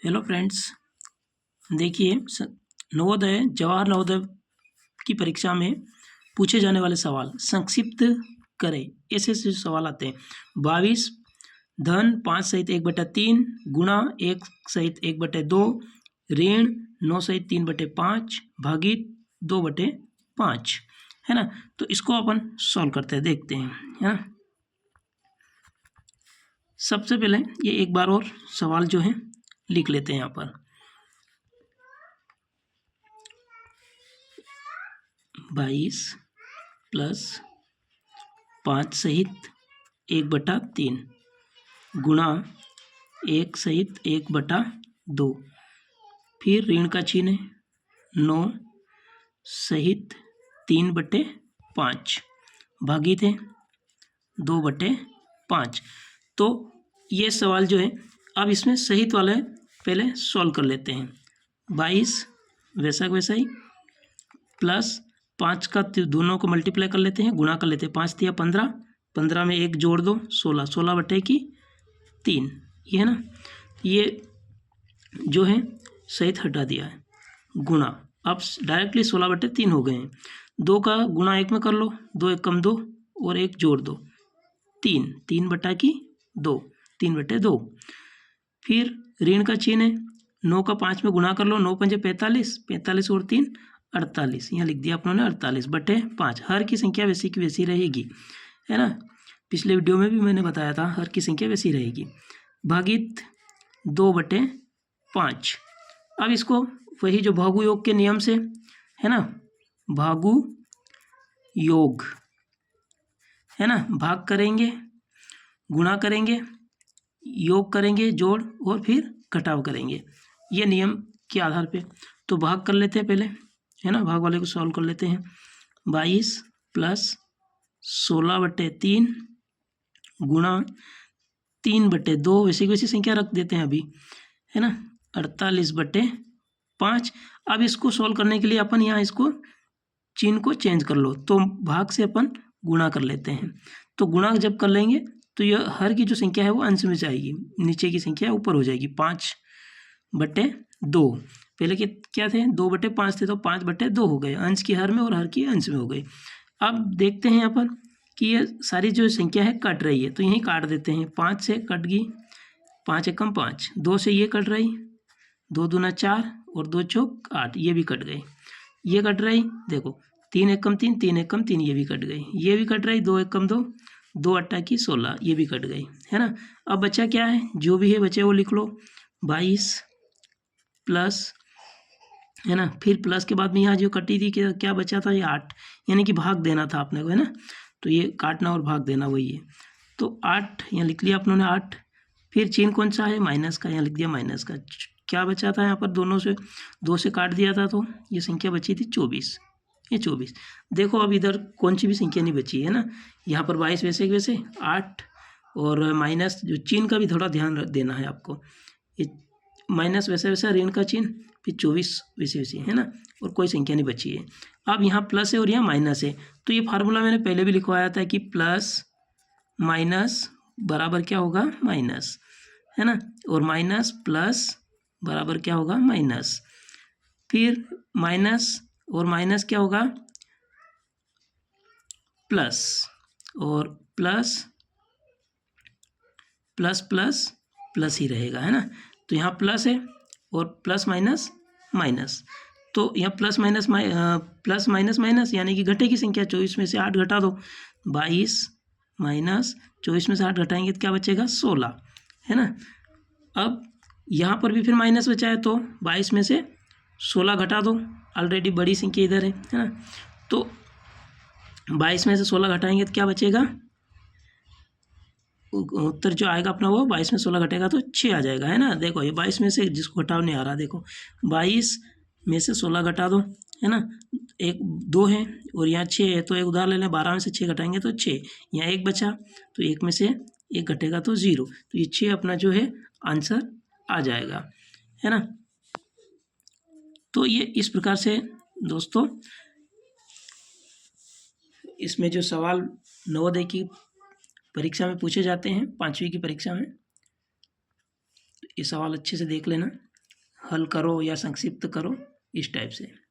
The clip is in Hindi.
हेलो फ्रेंड्स, देखिए नवोदय जवाहर नवोदय की परीक्षा में पूछे जाने वाले सवाल संक्षिप्त करें। ऐसे ऐसे सवाल आते हैं। 22 धन 5 सहित 1/3 गुणा 1 सहित 1/2 ऋण 9 सहित 3/5 भागित 2/5 है ना। तो इसको अपन सॉल्व करते हैं, देखते हैं, है ना। सबसे पहले ये एक बार और सवाल जो है लिख लेते हैं यहाँ पर। 22 प्लस 5 सहित 1/3 गुणा 1 सहित 1/2 फिर ऋण का चिन्ह है 9 सहित 3/5 भागित है 2/5। तो ये सवाल जो है अब इसमें सहित वाले पहले सॉल्व कर लेते हैं। 22 वैसा वैसा ही प्लस 5 का दोनों को मल्टीप्लाई कर लेते हैं, गुणा कर लेते हैं। 5 दिया 15, 15 में 1 जोड़ दो 16, 16/3 ये है ना। ये जो है सहित हटा दिया है, गुणा अब डायरेक्टली 16/3 हो गए हैं। 2 का गुणा 1 में कर लो, 2 1 कम 2 और 1 जोड़ दो 3, 3/2 3/2। फिर ऋण का चिन्ह है 9 का 5 में गुणा कर लो, 9 पंजे 45, 45 और 3 48, यहाँ लिख दिया अपनों ने 48/5। हर की संख्या वैसी की वैसी रहेगी, है ना। पिछले वीडियो में भी मैंने बताया था हर की संख्या वैसी रहेगी, भागित 2/5। अब इसको वही जो भागु योग के नियम से, है ना, भागु योग, है ना, भाग करेंगे, गुणा करेंगे, योग करेंगे, जोड़ और फिर घटाव करेंगे, ये नियम के आधार पे। तो भाग कर लेते हैं पहले, है ना, भाग वाले को सॉल्व कर लेते हैं। 22 प्लस 16/3 गुणा 3/2 वैसे की वैसी संख्या रख देते हैं अभी, है ना, 48/5। अब इसको सॉल्व करने के लिए अपन यहाँ इसको चिन्ह को चेंज कर लो, तो भाग से अपन गुणा कर लेते हैं। तो गुणा जब कर लेंगे तो यह हर की जो संख्या है वो अंश में जाएगी, नीचे की संख्या ऊपर हो जाएगी। 5/2 पहले के क्या थे, 2/5 थे, तो 5/2 हो गए, अंश की हर में और हर की अंश में हो गई। अब देखते हैं यहाँ पर कि ये सारी जो संख्या है कट रही है, तो यहीं काट देते हैं। 5 से कट गई, 5 एकम 5, 2 से ये कट रही, 2 दूना 4 और 2 चौक 8, ये भी कट गई। ये कट रही, देखो 3 एकम 3, 3 एकम 3, ये भी कट गई। ये भी कट रही, 2 एकम 2, 2 8 की 16, ये भी कट गई, है ना। अब बचा क्या है, जो भी है बचे वो लिख लो। 22 प्लस, है ना, फिर प्लस के बाद में यहाँ जो कटी थी क्या बचा था, ये 8, यानी कि भाग देना था आपने को, है ना। तो ये काटना और भाग देना वही है। तो 8 यहाँ लिख लिया अपनों ने 8। फिर चिन्ह कौन सा है, माइनस का, यहाँ लिख दिया माइनस का। क्या बचा था यहाँ पर, दोनों से 2 से काट दिया था, तो ये संख्या बची थी 24, ये 24। देखो अब इधर कौन सी भी संख्या नहीं बची है ना। यहाँ पर 22 वैसे वैसे 8 और माइनस जो चिन्ह का भी थोड़ा ध्यान देना है आपको, ये माइनस वैसे वैसा, ऋण का चिन्ह, फिर 24 वैसे वैसे, है ना, और कोई संख्या नहीं बची है। अब यहाँ प्लस है और यहाँ माइनस है, तो ये फार्मूला मैंने पहले भी लिखवाया था कि प्लस माइनस बराबर क्या होगा, माइनस, है ना, और माइनस प्लस बराबर क्या होगा, माइनस। फिर माइनस और माइनस क्या होगा, प्लस, और प्लस प्लस प्लस प्लस ही रहेगा, है ना। तो यहाँ प्लस है और प्लस माइनस माइनस, तो यहाँ प्लस माइनस माइनस यानी कि घटे की संख्या। 24 में से 8 घटा दो, 22 माइनस 24 में से 8 घटाएंगे तो क्या बचेगा, 16, है ना। अब यहाँ पर भी फिर माइनस बचा है, तो 22 में से 16 घटा दो, ऑलरेडी बड़ी संख्या इधर है ना। तो 22 में से 16 घटाएंगे तो क्या बचेगा, उत्तर जो आएगा अपना वो 22 में 16 घटेगा तो 6 आ जाएगा, है ना। देखो ये 22 में से जिसको घटाव नहीं आ रहा, देखो 22 में से 16 घटा दो, है ना, 1 2 है और यहाँ 6 है, तो एक उदाहरण ले लें, 12 में से 6 घटाएंगे तो 6, यहाँ 1 बचा, तो 1 में से 1 घटेगा तो 0, तो ये 6 अपना जो है आंसर आ जाएगा, है ना। तो ये इस प्रकार से दोस्तों इसमें जो सवाल नवोदय की परीक्षा में पूछे जाते हैं, 5वीं की परीक्षा में, ये सवाल अच्छे से देख लेना। हल करो या संक्षिप्त करो, इस टाइप से।